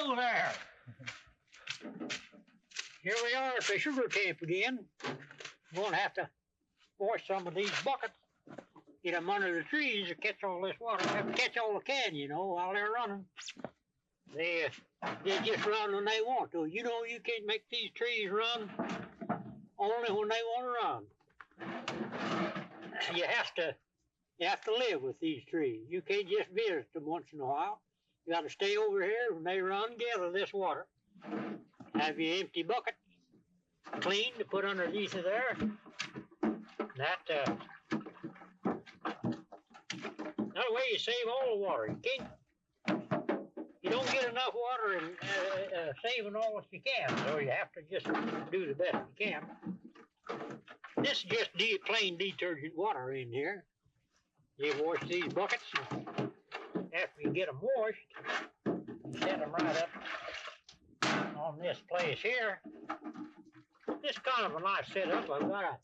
Hello there. Here we are at the sugar camp again. We're going to have to wash some of these buckets, get them under the trees to catch all this water. Have to catch all the can, you know, while they're running. They just run when they want to. You know, you can't make these trees run only when they want to run. You have to live with these trees. You can't just visit them once in a while. You got to stay over here when they run, gather this water. Have your empty bucket clean to put underneath of there. That way you save all the water. You don't get enough water in saving all that you can, so you have to just do the best you can. This is just plain detergent water in here. You wash these buckets, and after you get them washed, you set them right up on this place here. This is kind of a nice setup. I've got a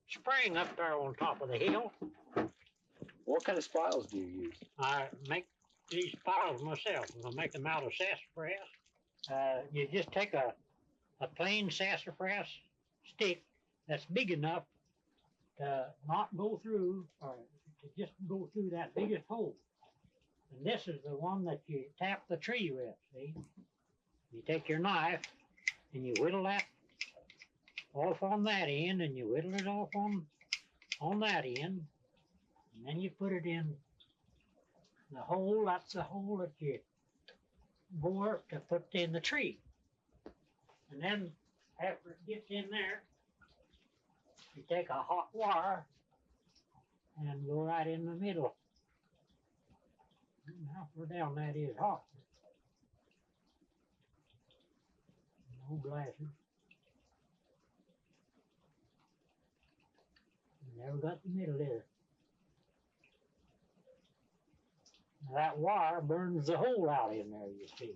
spring up there on top of the hill. What kind of spiles do you use? I make these spiles myself. I make them out of sassafras. You just take a plain sassafras stick that's big enough to not go through, or to just go through that biggest hole. And this is the one that you tap the tree with, see? You take your knife and you whittle that off on that end, and you whittle it off on that end, and then you put it in the hole. That's the hole that you bore to put in the tree. And then after it gets in there, you take a hot wire and go right in the middle. How far down that is hot. No glasses. Never got the middle there. Now that wire burns the hole out in there, you see.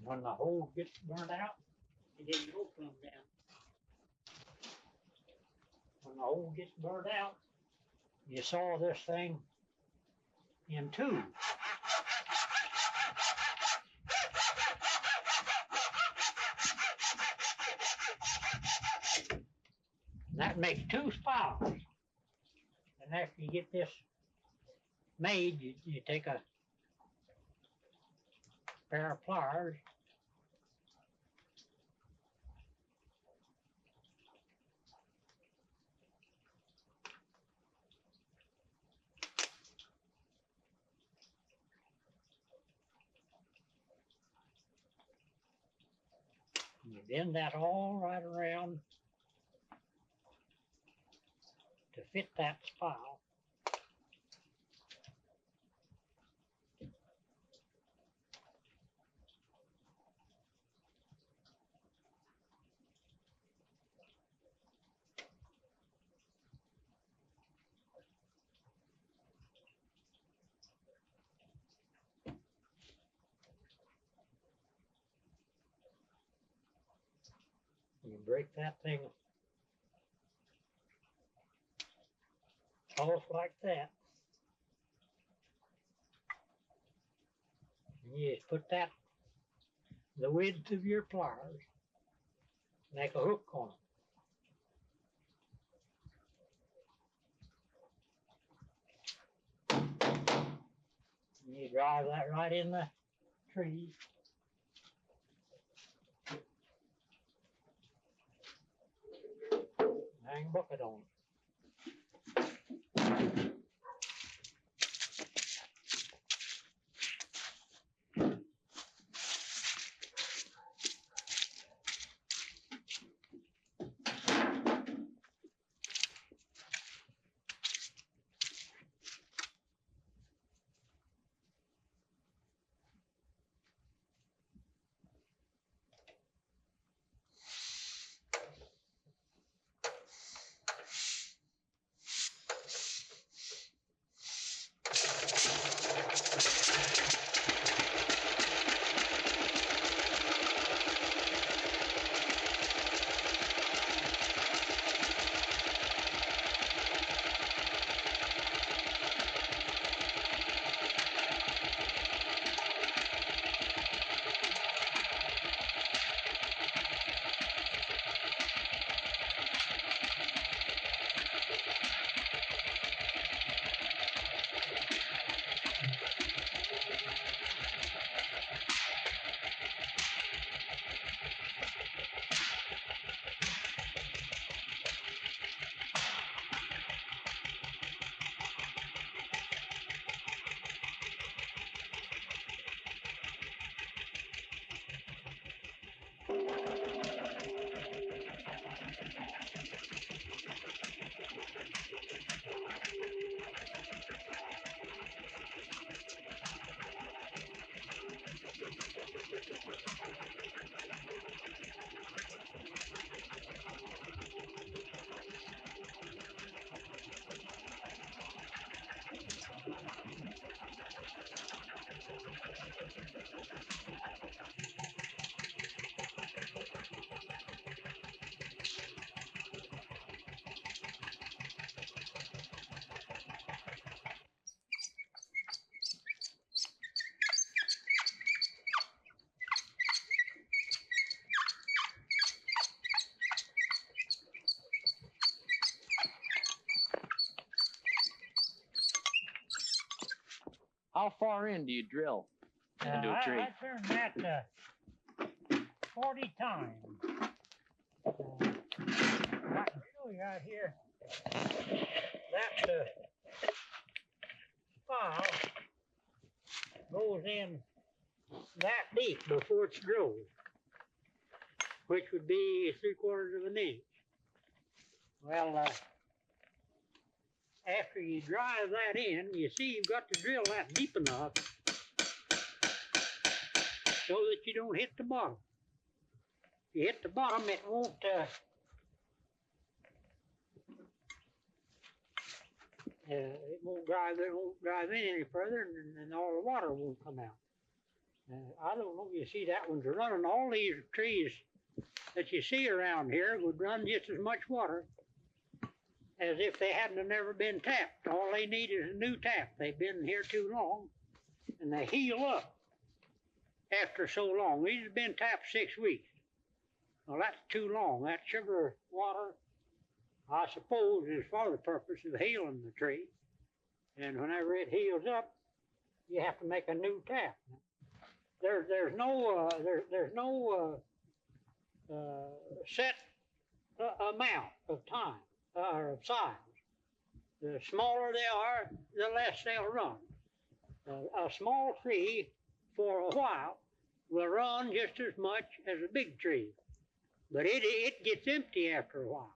When the hole gets burned out, it didn't go plumb down. When the hole gets burned out, you saw this thing in two. That makes two spiles. And after you get this made, you take a pair of pliers. You bend that all right around to fit that spile. You break that thing off like that. And you just put that, the width of your pliers, make a hook on it. And you drive that right in the tree. Hang a bucket on it. How far in do you drill into a tree? I turned that 40 times. I can show you out here. That spile goes in that deep before it's drilled, which would be 3/4 of an inch. Well, after you drive that in, you see you've got to drill that deep enough so that you don't hit the bottom. If you hit the bottom, it won't drive in any further, and all the water won't come out. I don't know if you see that one's running. All these trees that you see around here would run just as much water as if they hadn't never been tapped. All they need is a new tap. They've been here too long, and they heal up after so long. These have been tapped 6 weeks. Well, that's too long. That sugar water, I suppose, is for the purpose of healing the tree. And whenever it heals up, you have to make a new tap. There's no set amount of time or of size. The smaller they are, the less they'll run. A small tree for a while will run just as much as a big tree, but it gets empty after a while.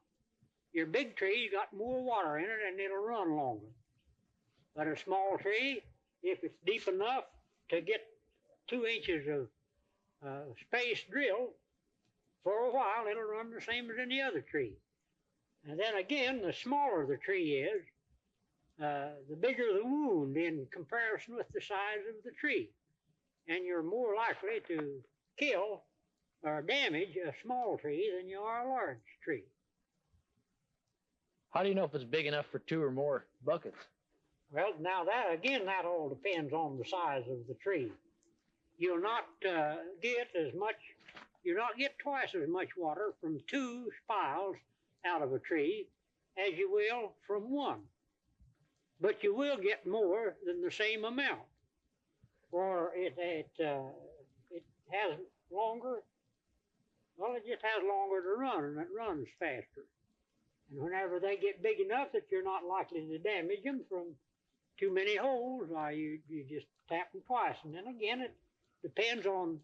Your big tree's got more water in it and it'll run longer. But a small tree, if it's deep enough to get 2 inches of space drilled, for a while it'll run the same as any other tree. And then again, the smaller the tree is, the bigger the wound in comparison with the size of the tree. And you're more likely to kill or damage a small tree than you are a large tree. How do you know if it's big enough for 2 or more buckets? Well, now that all depends on the size of the tree. You'll not get twice as much water from 2 spiles out of a tree as you will from 1. But you will get more than the same amount. Or it has longer, well, it just has longer to run, and it runs faster. And whenever they get big enough that you're not likely to damage them from too many holes, why you just tap them twice. And then again, it depends on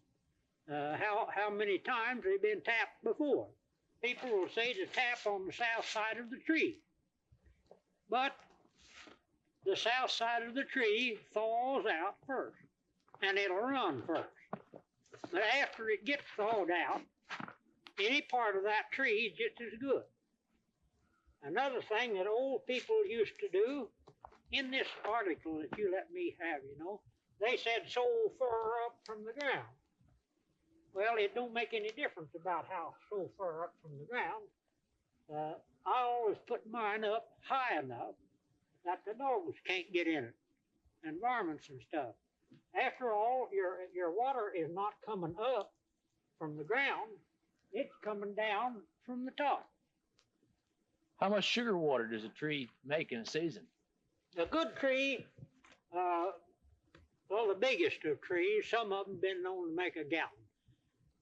how many times they've been tapped before. People will say to tap on the south side of the tree. But the south side of the tree thaws out first, and it'll run first. But after it gets thawed out, any part of that tree is just as good. Another thing that old people used to do, in this article that you let me have, they said so far up from the ground. Well, it don't make any difference about how so far up from the ground. I always put mine up high enough that the dogs can't get in it, and varmints and stuff. After all, your water is not coming up from the ground, it's coming down from the top. How much sugar water does a tree make in a season? A good tree, well, the biggest of trees, some of them been known to make a gallon.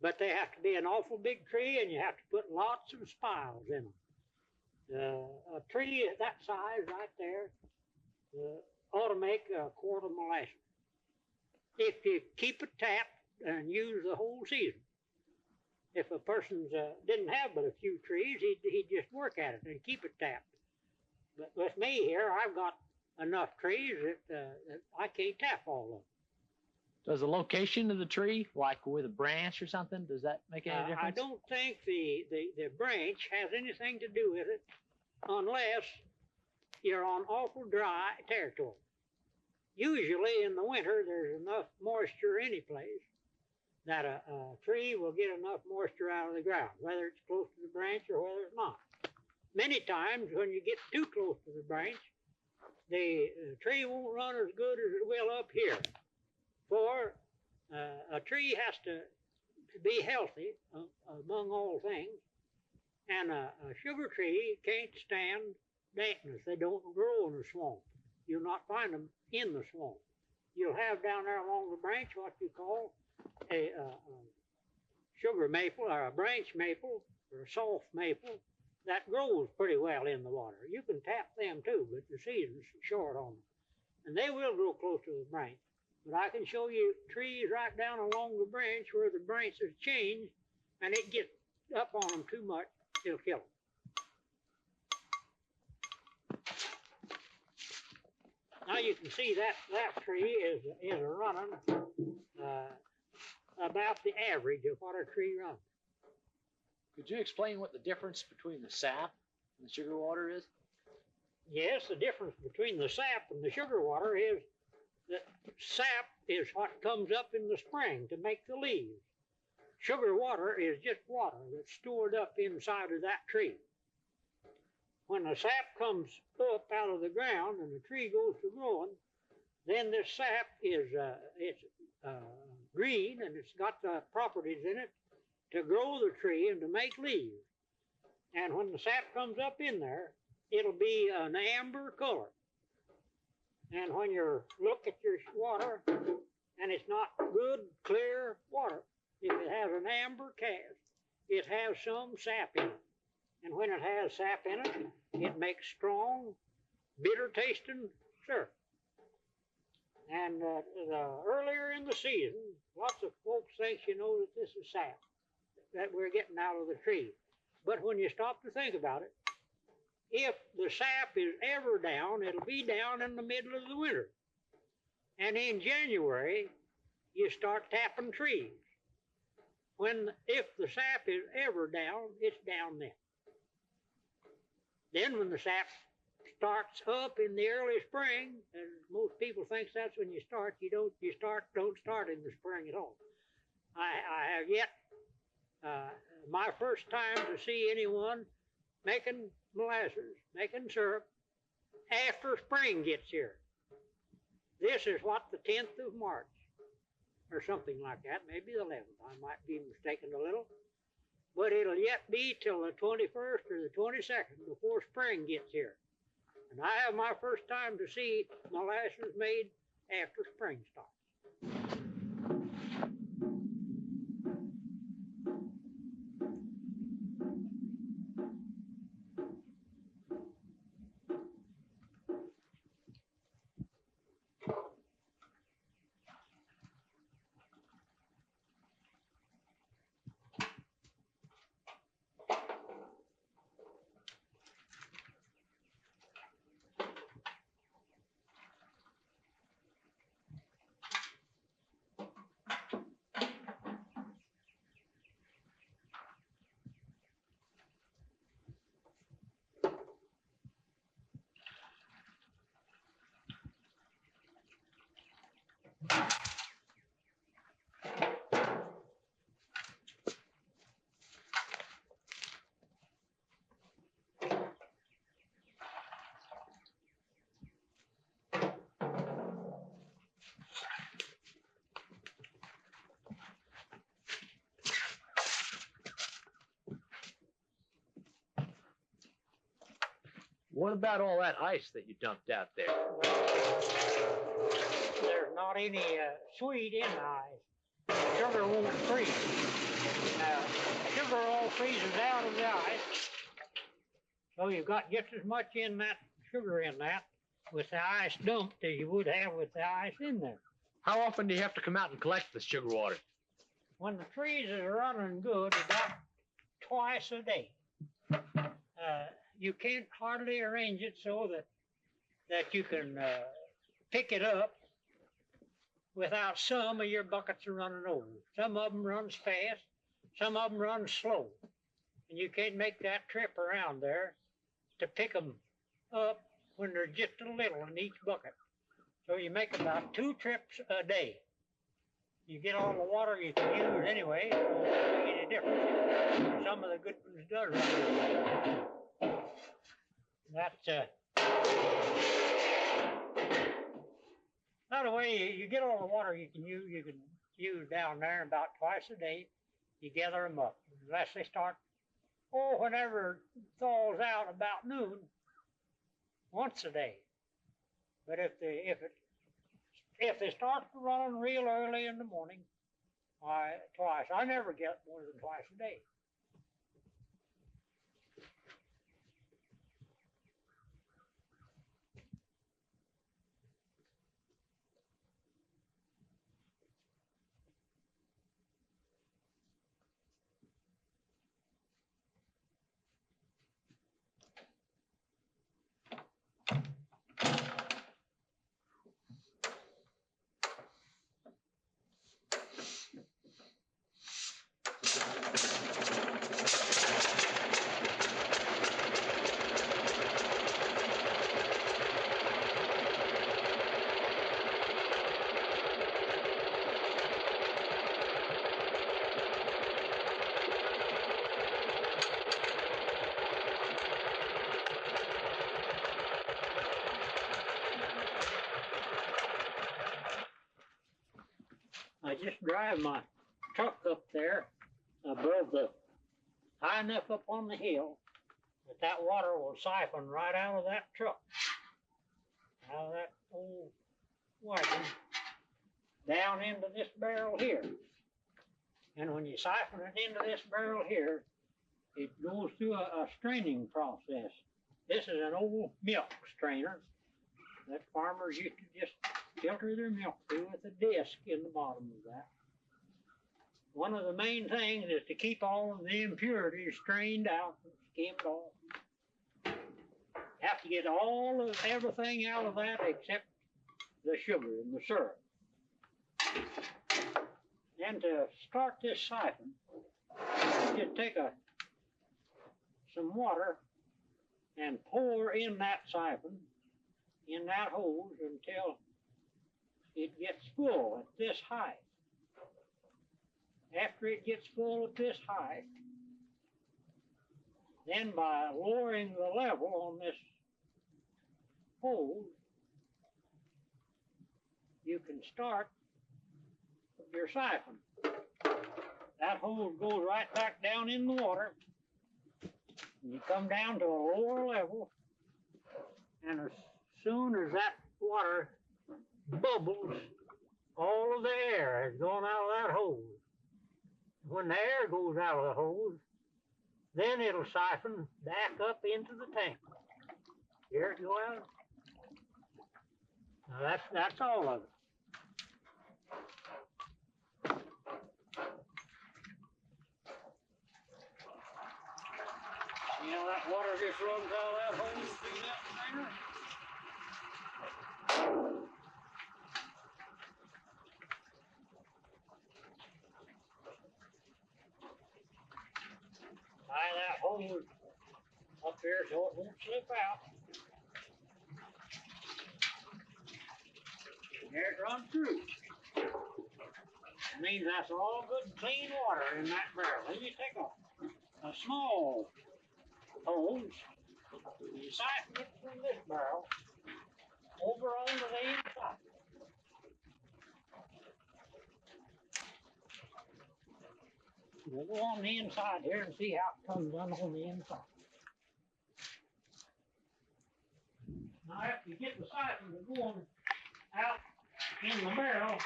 But they have to be an awful big tree, and you have to put lots of spiles in them. A tree that size right there ought to make a quart of molasses if you keep it tapped and use the whole season. If a person didn't have but a few trees, he'd just work at it and keep it tapped. But with me here, I've got enough trees that I can't tap all of them. Does the location of the tree, like with a branch or something, does that make any difference? I don't think the branch has anything to do with it unless you're on awful dry territory. Usually in the winter, there's enough moisture any place that a tree will get enough moisture out of the ground, whether it's close to the branch or whether it's not. Many times when you get too close to the branch, the tree won't run as good as it will up here. For a tree has to be healthy among all things, and a sugar tree can't stand dampness. They don't grow in a swamp. You'll not find them in the swamp. you'll have down there along the branch what you call a sugar maple or a branch maple or a soft maple that grows pretty well in the water. You can tap them too, but the season's short on them. And they will grow close to the branch. But I can show you trees right down along the branch where the branches change and it gets up on them too much, it'll kill them. Now you can see that tree is running about the average of what a tree runs. Could you explain what the difference between the sap and the sugar water is? Yes, the difference between the sap and the sugar water is that sap is what comes up in the spring to make the leaves. Sugar water is just water that's stored up inside of that tree. When the sap comes up out of the ground and the tree goes to growing, then this sap is green and it's got the properties in it to grow the tree and to make leaves. And when the sap comes up in there, it'll be an amber color. And when you look at your water and it's not good, clear water, if it has an amber cast, it has some sap in it. And when it has sap in it, it makes strong, bitter tasting syrup. And earlier in the season, lots of folks think, that this is sap that we're getting out of the tree. But when you stop to think about it, if the sap is ever down, it'll be down in the middle of the winter. And in January, you start tapping trees. If the sap is ever down, it's down then. Then when the sap starts up in the early spring, and most people think that's when you start, don't start in the spring at all. I have yet my first time to see anyone making molasses, making syrup after spring gets here. This is what, the 10th of March or something like that, maybe the 11th. I might be mistaken a little. But it'll yet be till the 21st or the 22nd before spring gets here. And I have my first time to see molasses made after spring starts. What about all that ice that you dumped out there? There's not any sweet in the ice. Sugar won't freeze. Sugar all freezes out of the ice. So you've got just as much in that sugar in that with the ice dumped as you would have with the ice in there. How often do you have to come out and collect the sugar water? When the trees are running good, about twice a day. You can't hardly arrange it so that you can pick it up without some of your buckets are running over. Some of them runs fast, some of them run slow. And you can't make that trip around there to pick them up when there's just a little in each bucket. So you make about 2 trips a day. You get all the water you can use anyway, so it doesn't make any difference. Some of the good ones does run. That's the way you get all the water you can use down there about twice a day. You gather them up, unless they start, whenever it thaws out about noon, once a day. But if it If it starts running real early in the morning, twice. I never get more than twice a day. I just drive my truck up there above high enough up on the hill that water will siphon right out of that truck, out of that old wagon, down into this barrel here. And when you siphon it into this barrel here, it goes through a straining process. This is an old milk strainer that farmers used to just filter their milk through with a disc in the bottom of that. One of the main things is to keep all of the impurities strained out and skimmed off. Have to get everything out of that except the sugar and the syrup. And to start this siphon, just take some water and pour in that siphon, in that hose, until it gets full at this height. After it gets full at this height, then by lowering the level on this hose, you can start your siphon. That hose goes right back down in the water, and you come down to a lower level, and as soon as that water bubbles, all of the air has gone out of that hose. When the air goes out of the hose, then it'll siphon back up into the tank. Here it go out. Now that's all of it. You know that water just runs out of that hose through that strainer? Tie that hose up here so it won't slip out. There it runs through. That means that's all good clean water in that barrel. Then you take a small hose, you siphon it from this barrel over onto the inside. We'll go on the inside here and see how it comes on the inside. Now after you get the siphon going out in the barrel,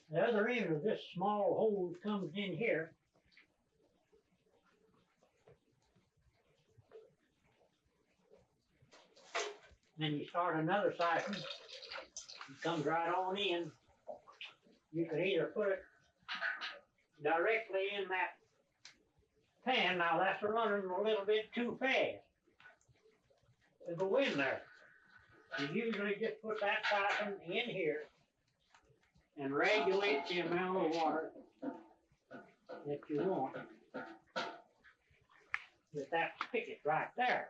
the other end of this small hose comes in here. Then you start another siphon. It comes right on in. You can either put it directly in that pan. Now that's running a little bit too fast to go in there. You usually just put that siphon in here and regulate the amount of water that you want with that spigot right there.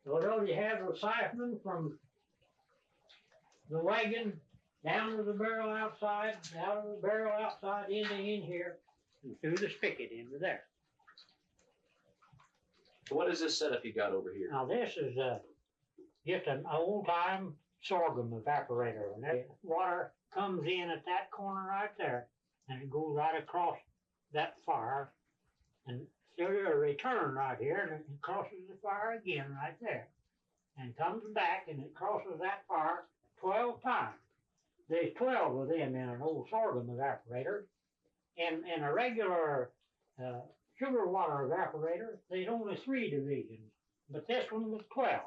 So though you have the siphon from the wagon down to the barrel outside, out of the barrel outside into in here, and through the spigot into there. What is this setup you got over here? Now this is just an old-time sorghum evaporator, and that water comes in at that corner right there, and it goes right across that fire, and there's a return right here, and it crosses the fire again right there. and comes back and it crosses that fire 12 times. There's 12 of them in an old sorghum evaporator. In a regular sugar water evaporator, there's only 3 divisions, but this one was 12.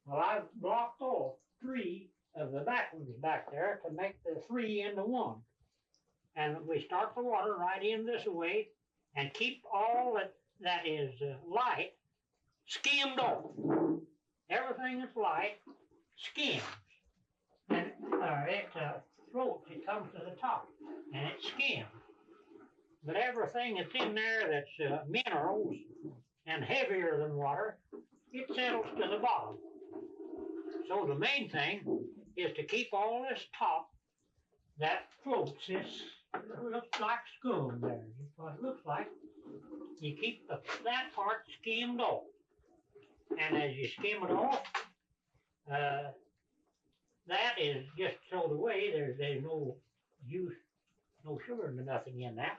Well, I've blocked off 3 of the back ones back there to make the 3 into 1. And we start the water right in this way and keep all that is light skimmed off. Everything that's light skims. And it floats, it comes to the top, and it skims. But everything that's in there that's minerals and heavier than water, it settles to the bottom. So the main thing is to keep all this top that floats. This looks like scum there. That's what it looks like. You keep that part skimmed off. And as you skim it off, that is just thrown away. There's no juice, no sugar, nothing in that.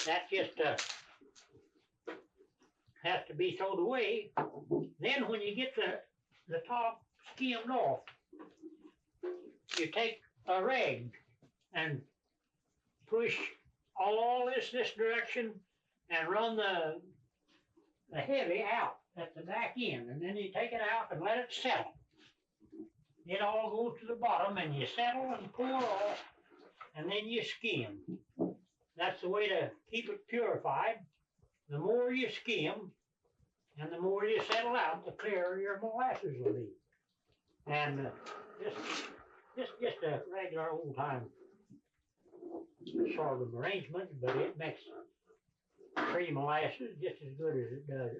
That just has to be thrown away. Then when you get the top skimmed off, you take a rag and push all this direction and run the heavy out at the back end, and then you take it out and let it settle. It all goes to the bottom, and you settle and pour off, and then you skim. That's the way to keep it purified. The more you skim, and the more you settle out, the clearer your molasses will be. And just a regular old-time sorghum arrangement, but it makes tree molasses just as good as it does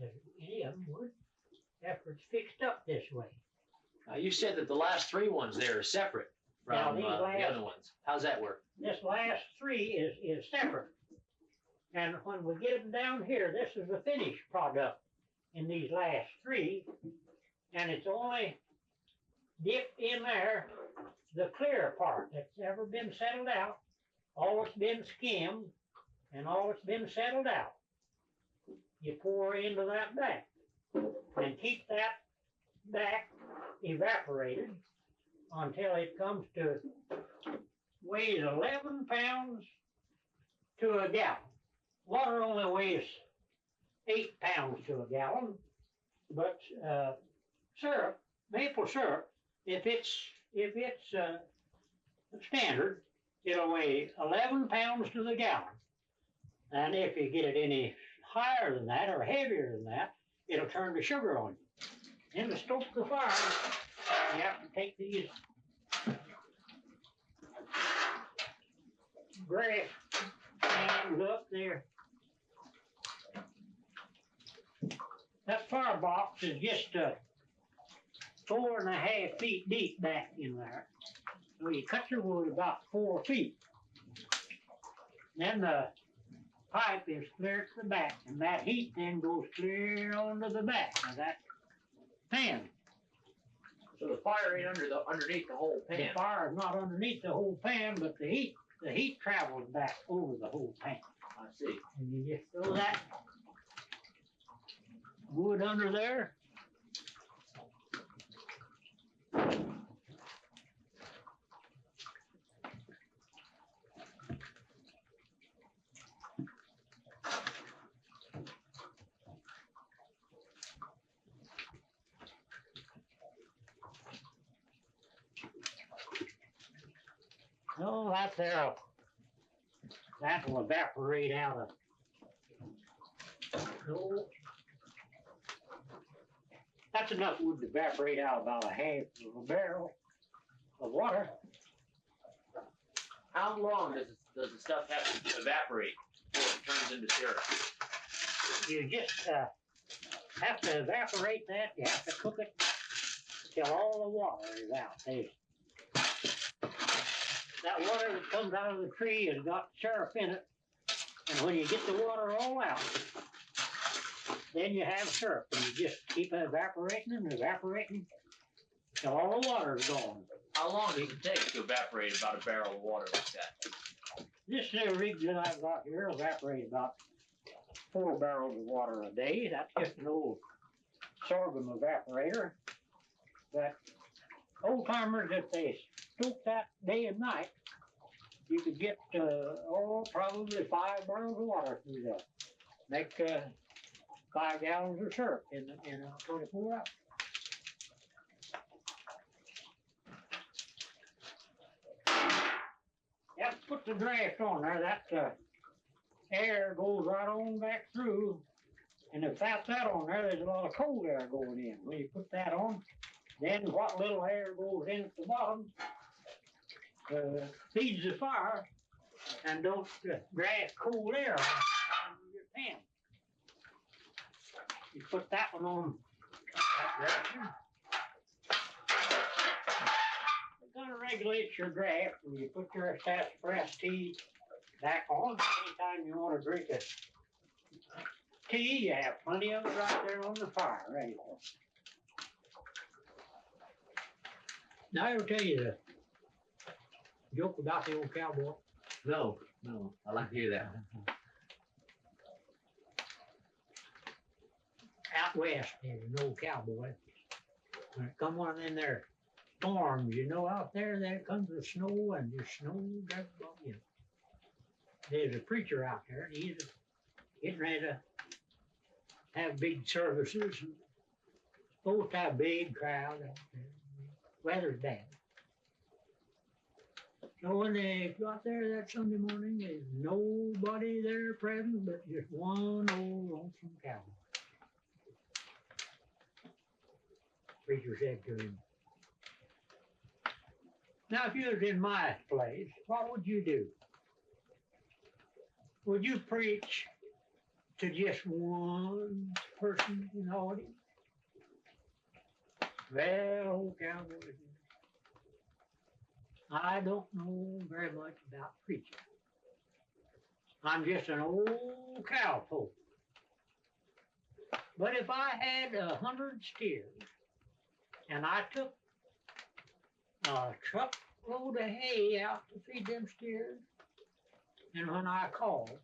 as any of them would after it's fixed up this way. You said that the last 3 ones there are separate from the other ones. How's that work? This last 3 is separate. And when we get them down here, this is the finished product in these last 3. And it's only dipped in there the clear part that's ever been settled out. All that's been skimmed and all that's been settled out. You pour into that back and keep that back evaporated until it comes to weighs 11 pounds to a gallon. Water only weighs 8 pounds to a gallon, but syrup, maple syrup, if it's standard, it'll weigh 11 pounds to the gallon. And if you get it any higher than that or heavier than that, it'll turn to sugar on you. And to stoke the fire, you have to take these gray hands up there. That firebox is just 4.5 feet deep back in there. So you cut your wood about 4 feet. Then the pipe is clear to the back, and that heat then goes clear onto the back of that pan. So the fire ain't underneath the whole pan. The fire is not underneath the whole pan, but the heat travels back over the whole pan. I see. And you just throw that wood under there. Oh, that will evaporate out of. Oh, that's enough wood to evaporate out about 1/2 of a barrel of water. How long does the stuff have to evaporate before it turns into syrup? You just have to evaporate that. You have to cook it till all the water is out. That water that comes out of the tree has got syrup in it, and when you get the water all out, then you have syrup, and you just keep evaporating and evaporating till all the water is gone. How long does it take to evaporate about a barrel of water like that? This rig that I've got here evaporates about 4 barrels of water a day. That's just an old sorghum evaporator. But old timers, if they stoke that day and night, you could get probably 5 barrels of water through that. Make 5 gallons of syrup in 24 hours. Yep, put the draft on there. That air goes right on back through. And if that's that on there, there's a lot of cold air going in. When you put that on, then what little air goes in at the bottom feeds the fire and don't draft cold air on your pan. You put that one on that direction. It kind of regulates your draft when you put your sassafras tea back on. Anytime you want to drink a tea, you have plenty of it right there on the fire, ready for it. Now I will tell you the joke about the old cowboy. No, I'd like to hear that. Out west, there's an old cowboy. When it come one of them there storms, out there comes the snow and the snow does above you. There's a preacher out there, and he's getting ready to have big services. And supposed to have a big crowd out there. Weather's bad. So when they got there that Sunday morning, there's nobody there present but just one old lonesome cowboy. Preacher said to him, "Now, if you was in my place, what would you do? Would you preach to just one person in the audience?" Well, old cowboy said, "I don't know very much about preaching. I'm just an old cowpoke. But if I had 100 steers and I took a truckload of hay out to feed them steers, and when I called,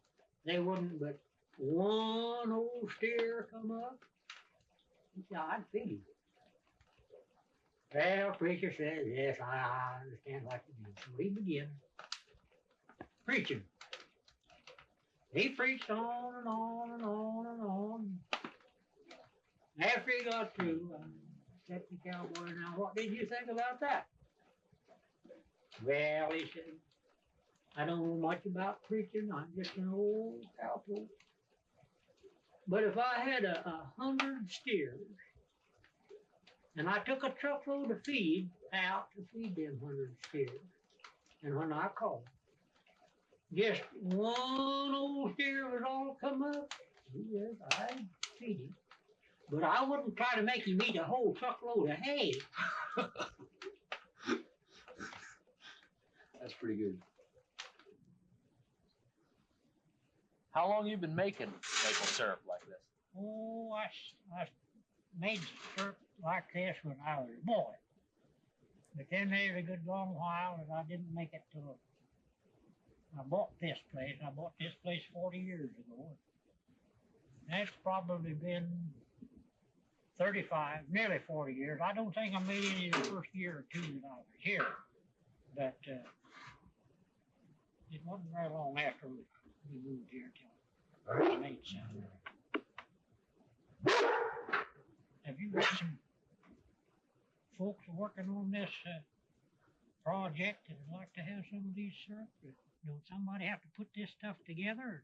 they wouldn't but one old steer come up, I'd feed him." Well, preacher says, "Yes, I understand what you mean." So he began preaching. He preached on and on and on and on. After he got through, I said to the cowboy, "Now, what did you think about that?" "Well," he said, "I don't know much about preaching. I'm just an old cowpoke. But if I had 100 steers, and I took a truckload of feed out to feed them 100 steers, and when I called, just one old steer was all come up, yes, I'd feed him. But I wouldn't try to make him eat a whole truckload of hay." That's pretty good. How long you been making maple syrup like this? Oh, I made syrup like this when I was a boy. But then there's a good long while that I didn't make it till I bought this place. I bought this place 40 years ago. That's probably been 35, nearly 40 years. I don't think I made any the first year or two that I was here. But it wasn't very long after we moved here till I made some. Have you got some folks working on this project that would like to have some of these syrup? Don't somebody have to put this stuff together?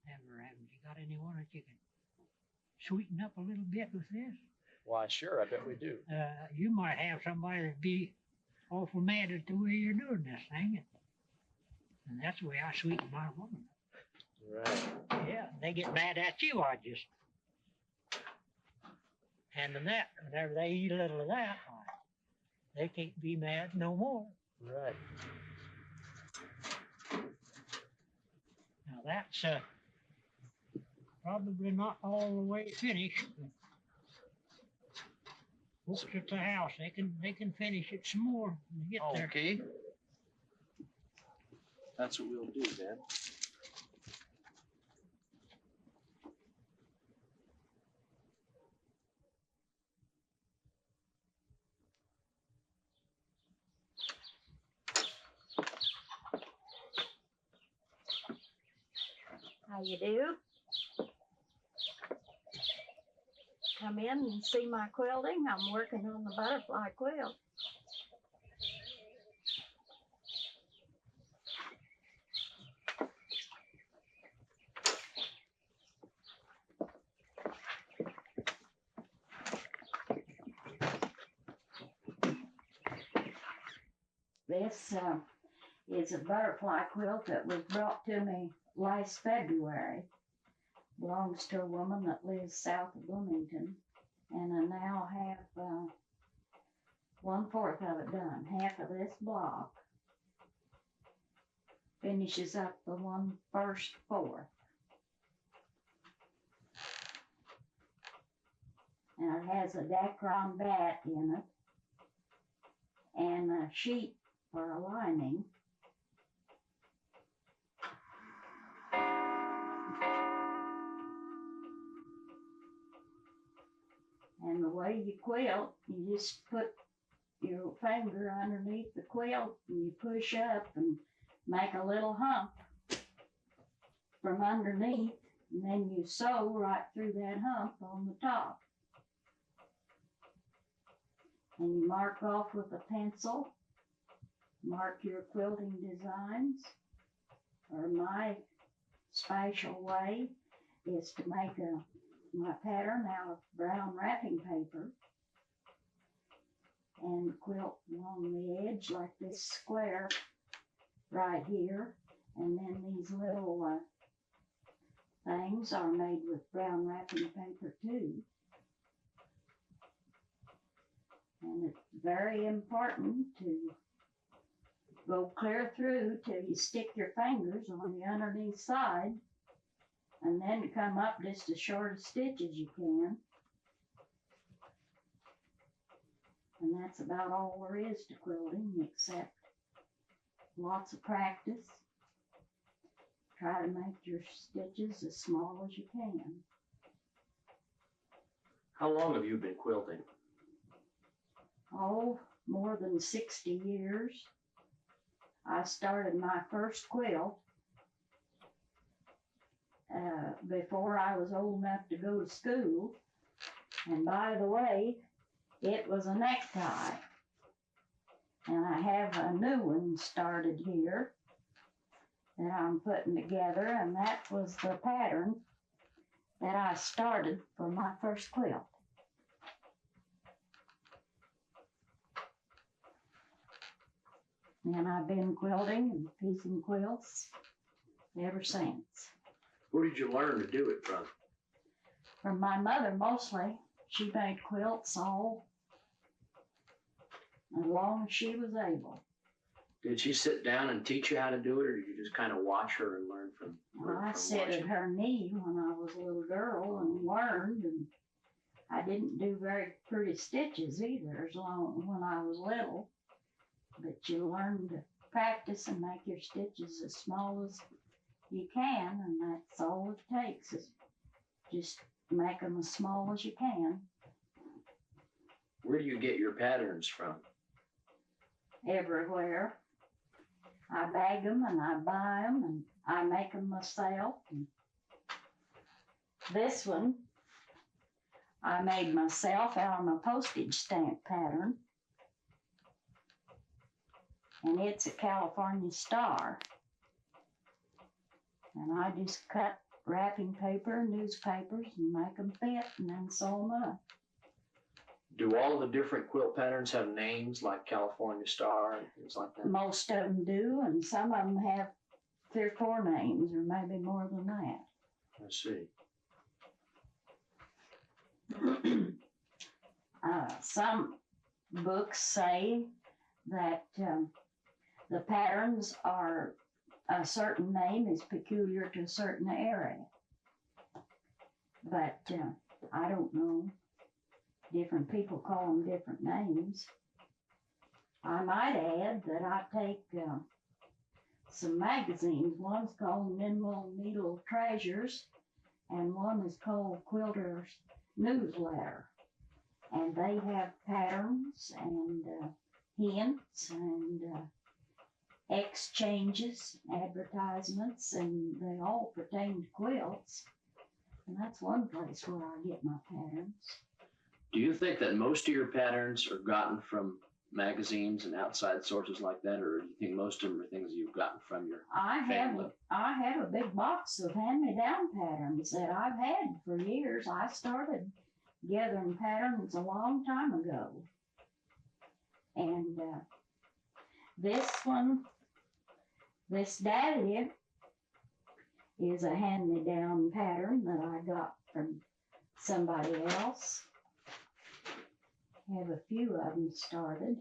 Haven't you got anyone that you can sweeten up a little bit with this? Why, sure, I bet we do. You might have somebody that'd be awful mad at the way you're doing this thing. And that's the way I sweeten my woman. Right. Yeah, they get mad at you, I just hand them that. Whenever they eat a little of that, they can't be mad no more. Right. Now that's probably not all the way finished. Folks at the house, they can finish it some more when they get there. Okay. That's what we'll do then. How you do? Come in and see my quilting. I'm working on the butterfly quilt. This is a butterfly quilt that was brought to me last February. Belongs to a woman that lives south of Bloomington. And I now have 1/4 of it done. Half of this block finishes up the 1/4. And it has a Dacron bat in it and a sheet for a lining. And the way you quilt, you just put your finger underneath the quilt and you push up and make a little hump from underneath, and then you sew right through that hump on the top. And you mark off with a pencil, mark your quilting designs, or my special way is to make my pattern out of brown wrapping paper and quilt along the edge like this square right here, and then these little things are made with brown wrapping paper too. And it's very important to go clear through till you stick your fingers on the underneath side, and then come up just as short a stitch as you can. And that's about all there is to quilting, except lots of practice. Try to make your stitches as small as you can. How long have you been quilting? Oh, more than 60 years. I started my first quilt before I was old enough to go to school. And by the way, it was a necktie. And I have a new one started here that I'm putting together, and that was the pattern that I started for my first quilt. And I've been quilting and piecing quilts ever since. Where did you learn to do it from? From my mother mostly. She made quilts all as long as she was able. Did she sit down and teach you how to do it, or did you just kind of watch her and learn from I sat at her knee when I was a little girl and learned, and I didn't do very pretty stitches either as long when I was little. But you learn to practice and make your stitches as small as you can, and that's all it takes is just make them as small as you can. Where do you get your patterns from? Everywhere. I bag them and I buy them and I make them myself. And this one I made myself out of my postage stamp pattern. And it's a California star. And I just cut wrapping paper, newspapers, and make them fit and then sew them up. Do all of the different quilt patterns have names like California Star and things like that? Most of them do, and some of them have 3 or 4 names, or maybe more than that. I see. Some books say that the patterns are a certain name is peculiar to a certain area. But I don't know. Different people call them different names. I might add that I take some magazines. One's called Minimal Needle Treasures, and one is called Quilter's Newsletter. And they have patterns and hints and exchanges, advertisements, and they all pertain to quilts. And that's one place where I get my patterns. Do you think that most of your patterns are gotten from magazines and outside sources like that, or do you think most of them are things you've gotten from your family? I have a big box of hand-me-down patterns that I've had for years. I started gathering patterns a long time ago. And this one, this dahlia, is a hand-me-down pattern that I got from somebody else. I have a few of them started.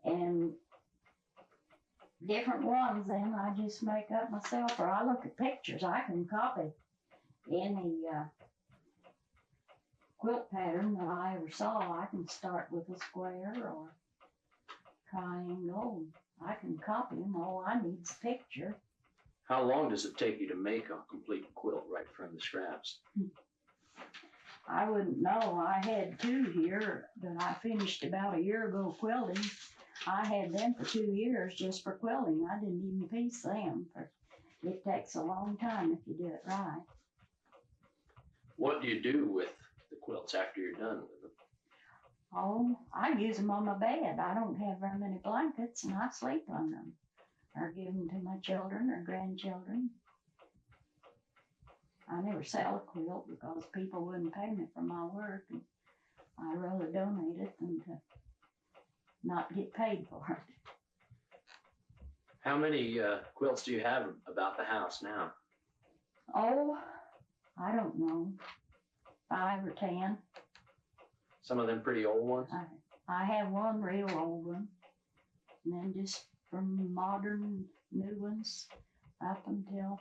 And different ones, then I just make up myself, or I look at pictures. I can copy any quilt pattern that I ever saw. I can start with a square or triangle. I can copy them. All I need is a picture. How long does it take you to make a complete quilt right from the scraps? I wouldn't know. I had two here that I finished about a year ago quilting. I had them for 2 years just for quilting. I didn't even piece them. It takes a long time if you do it right. What do you do with the quilts after you're done with them? Oh, I use them on my bed. I don't have very many blankets, and I sleep on them or give them to my children or grandchildren. I never sell a quilt because people wouldn't pay me for my work, and I'd rather donate it than to not get paid for it. How many quilts do you have about the house now? Oh, I don't know, 5 or 10. Some of them pretty old ones? I have one real old one, and then just from modern new ones up until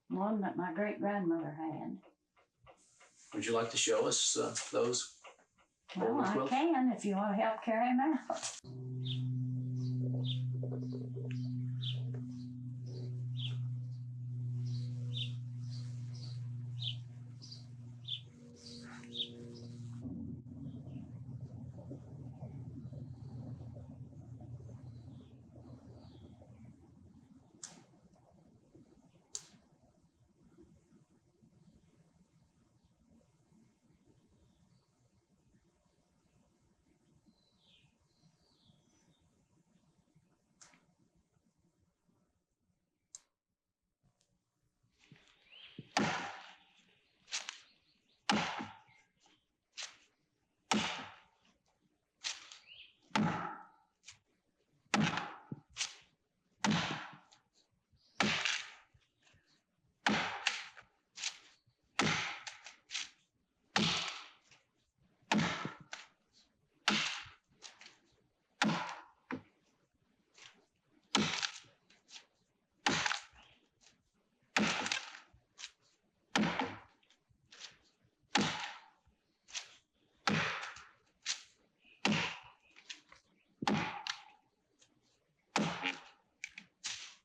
one that my great-grandmother had. Would you like to show us those Well, older I quilts? can if you want to help carry them out.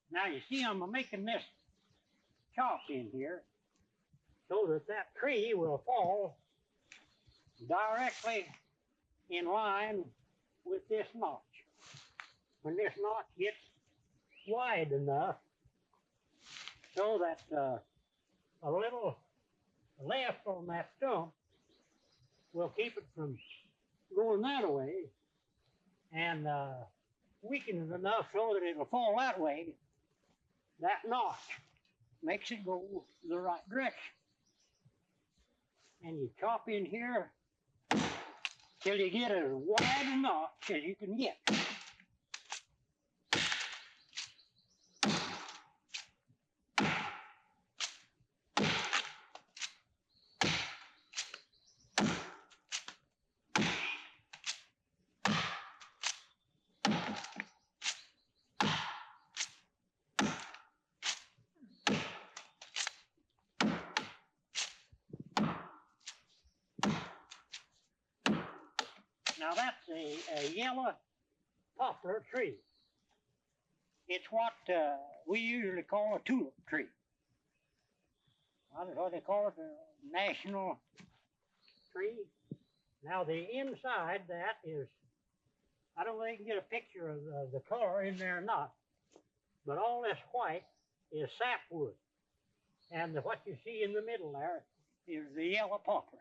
Now you see I'm making this chop in here so that that tree will fall directly in line with this notch. When this notch gets wide enough so that a little left on that stump will keep it from going that way, and weaken it enough so that it'll fall that way, that notch makes it go the right direction. And you chop in here till you get as wide a notch as you can get. Now that's a yellow poplar tree. It's what we usually call a tulip tree. What they call it, a national tree. Now the inside that is I don't know if you can get a picture of the color in there or not, but all this white is sapwood. And what you see in the middle there is the yellow poplar.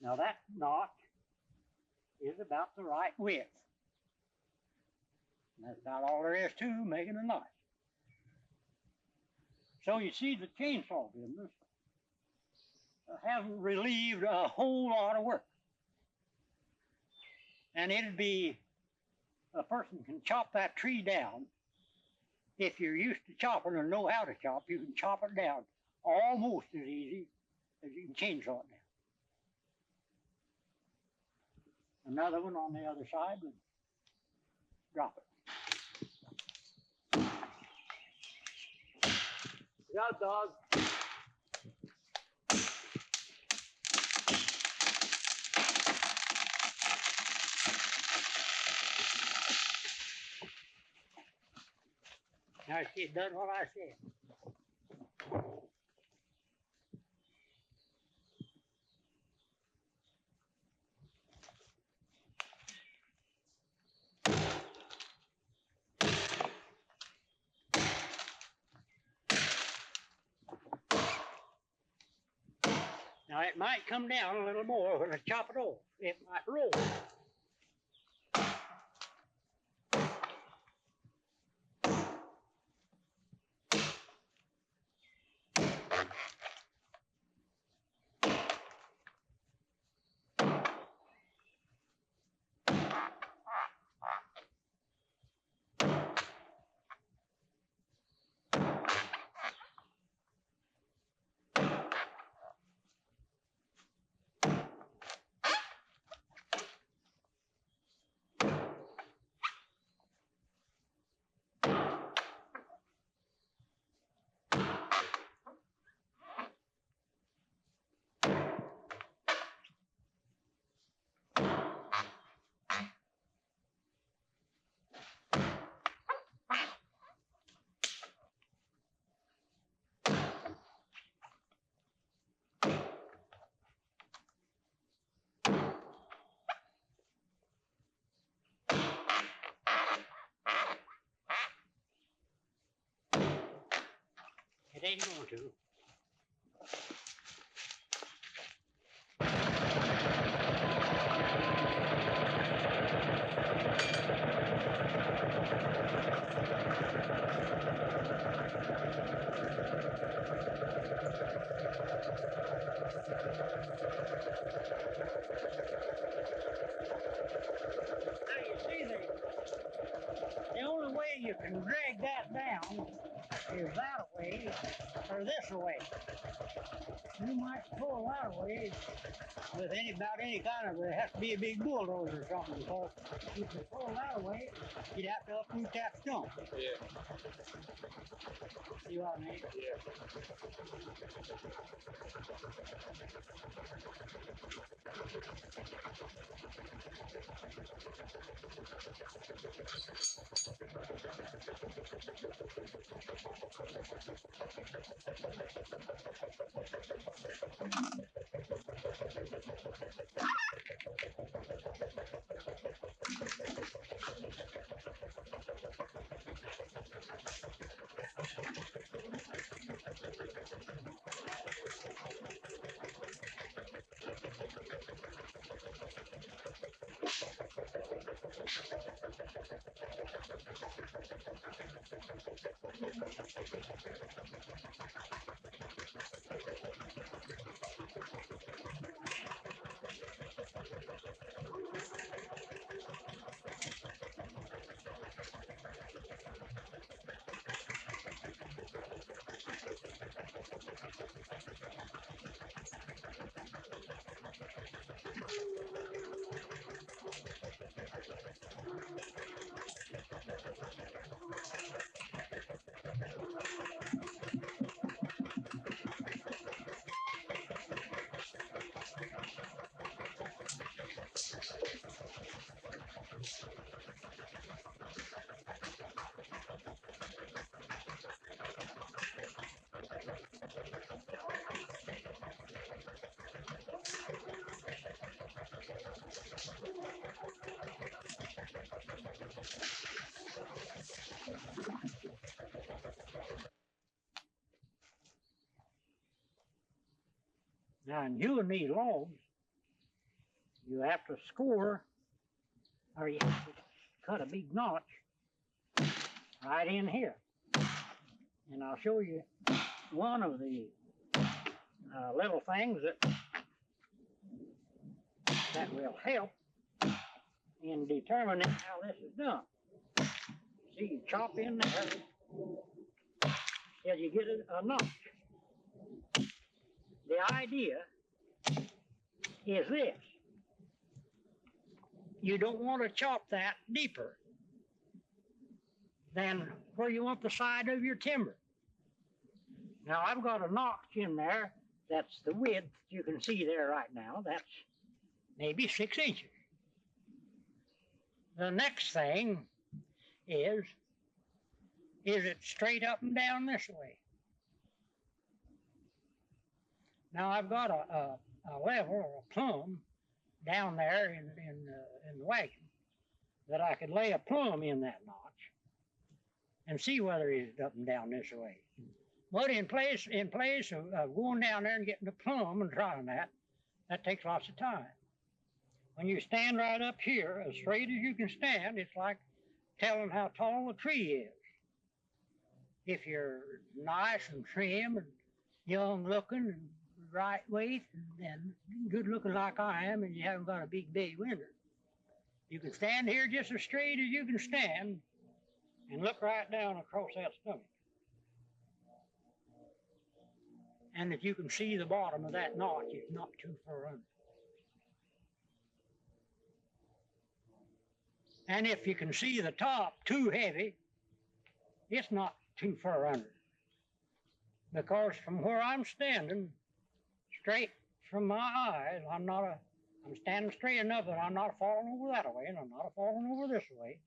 Now that knot is about the right width. And that's about all there is to making a knot. So you see the chainsaw business hasn't relieved a whole lot of work. And it'd be, a person can chop that tree down. If you're used to chopping or know how to chop, you can chop it down almost as easy as you can chainsaw it down. Another one on the other side, and drop it. Good job, dog. Now she's done what I said. Now it might come down a little more when I chop it off. It might roll. It ain't going to. The only way you can drag that down is that way or this way. You might pull that way with about any kind of, it has to be a big bulldozer or something, because if you pull that way, you'd have to uproot that stump. Yeah. See what I mean? Yeah. Now, in hewing these logs, you have to score, or you have to cut a big notch right in here. And I'll show you one of the little things that will help in determining how this is done. See, you chop in there till you get a notch. The idea is this. You don't want to chop that deeper than where you want the side of your timber. Now, I've got a notch in there. That's the width you can see there right now. That's maybe 6 inches. The next thing is it straight up and down this way? Now, I've got a level or a plumb down there in the wagon that I could lay a plumb in that notch and see whether it's up and down this way. But in place of going down there and getting the plumb and trying that takes lots of time. When you stand right up here, as straight as you can stand, it's like telling how tall a tree is. If you're nice and trim and young looking and right weight and good looking like I am, and you haven't got a big bay window, you can stand here just as straight as you can stand and look right down across that stomach. And if you can see the bottom of that notch, it's not too far under. And if you can see the top too heavy, it's not too far under. Because from where I'm standing, straight from my eyes, I'm standing straight enough that I'm not falling over that way, and I'm not falling over this way.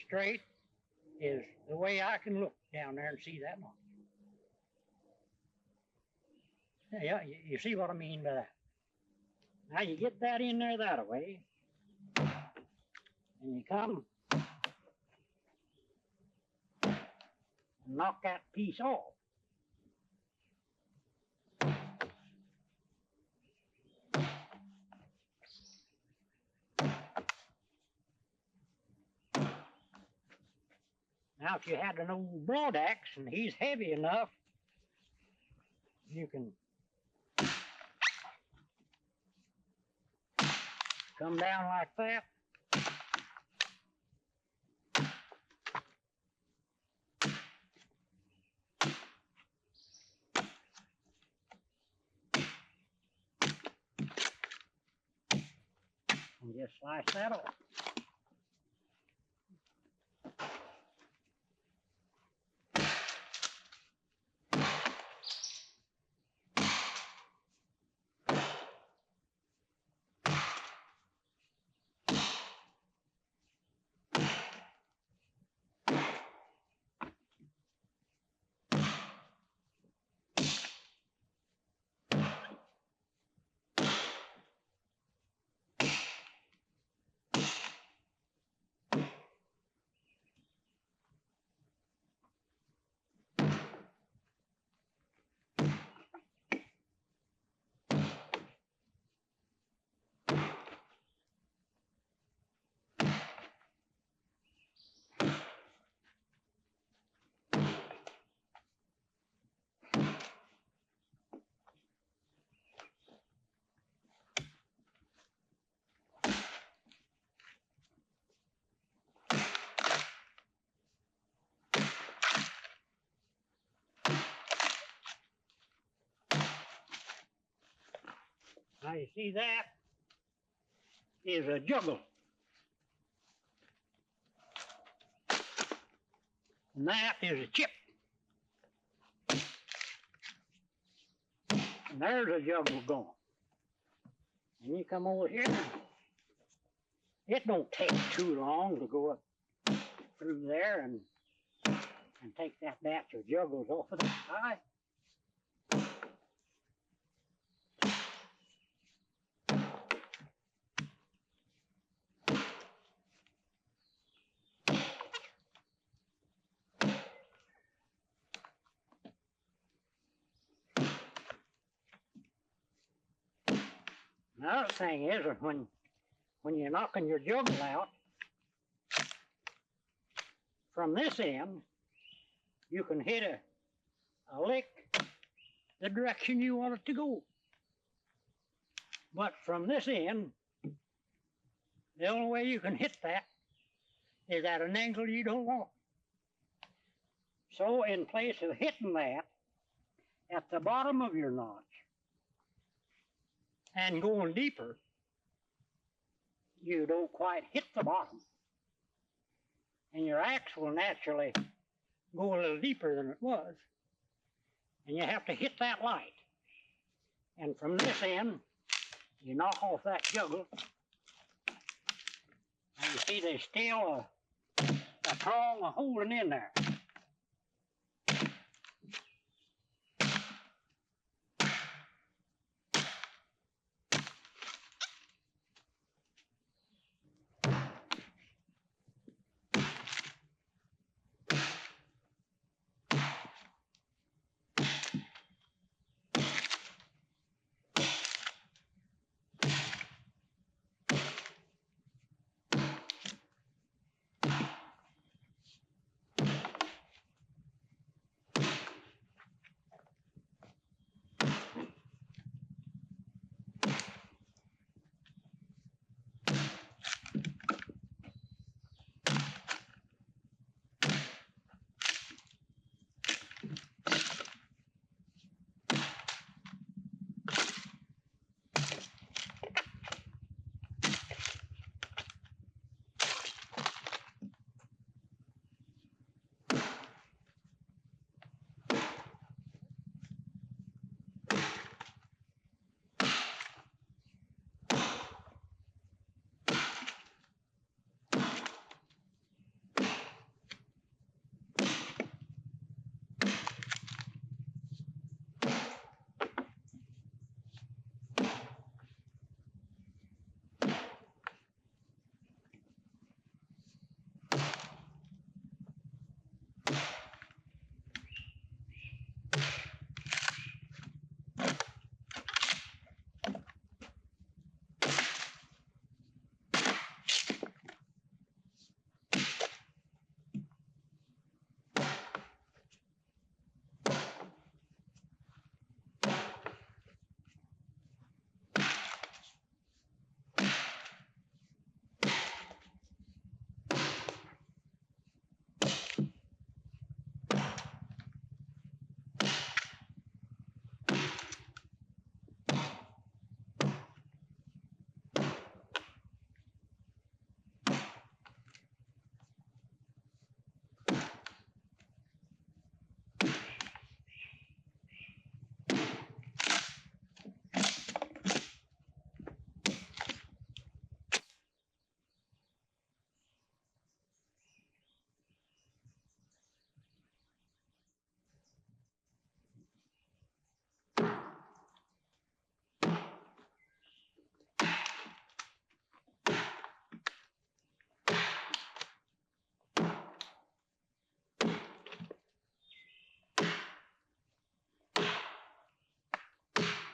Straight is the way I can look down there and see that notch. Yeah, you see what I mean by that. Now you get that in there that way, and you come and knock that piece off. Now, if you had an old broad axe and he's heavy enough, you can come down like that. And just slice that off. Now you see that is a juggle. And that is a chip. And there's a juggle going. And you come over here. It don't take too long to go up through there and take that batch of juggles off of the side. Another thing is that when you're knocking your juggle out, from this end, you can hit a lick the direction you want it to go. But from this end, the only way you can hit that is at an angle you don't want. So in place of hitting that at the bottom of your notch and going deeper, you don't quite hit the bottom. And your axe will naturally go a little deeper than it was. And you have to hit that light. And from this end, you knock off that juggle. And you see there's still a prong holding in there.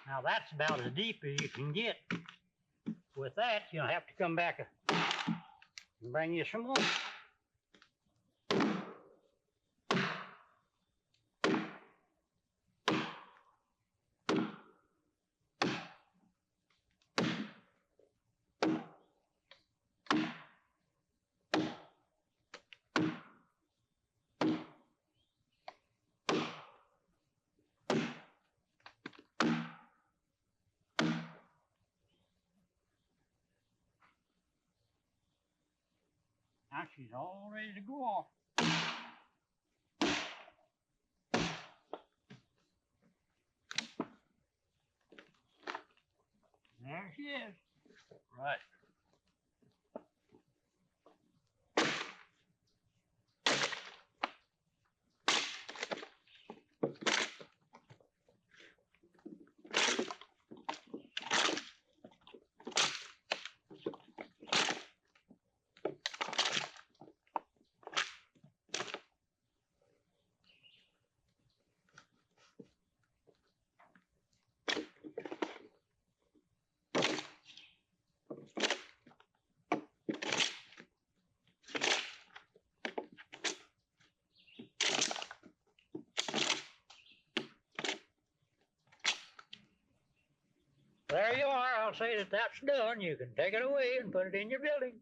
Now that's about as deep as you can get. With that, you'll have to come back and bring you some more. Now she's all ready to go off. There she is. Right. say that that's done, you can take it away and put it in your building.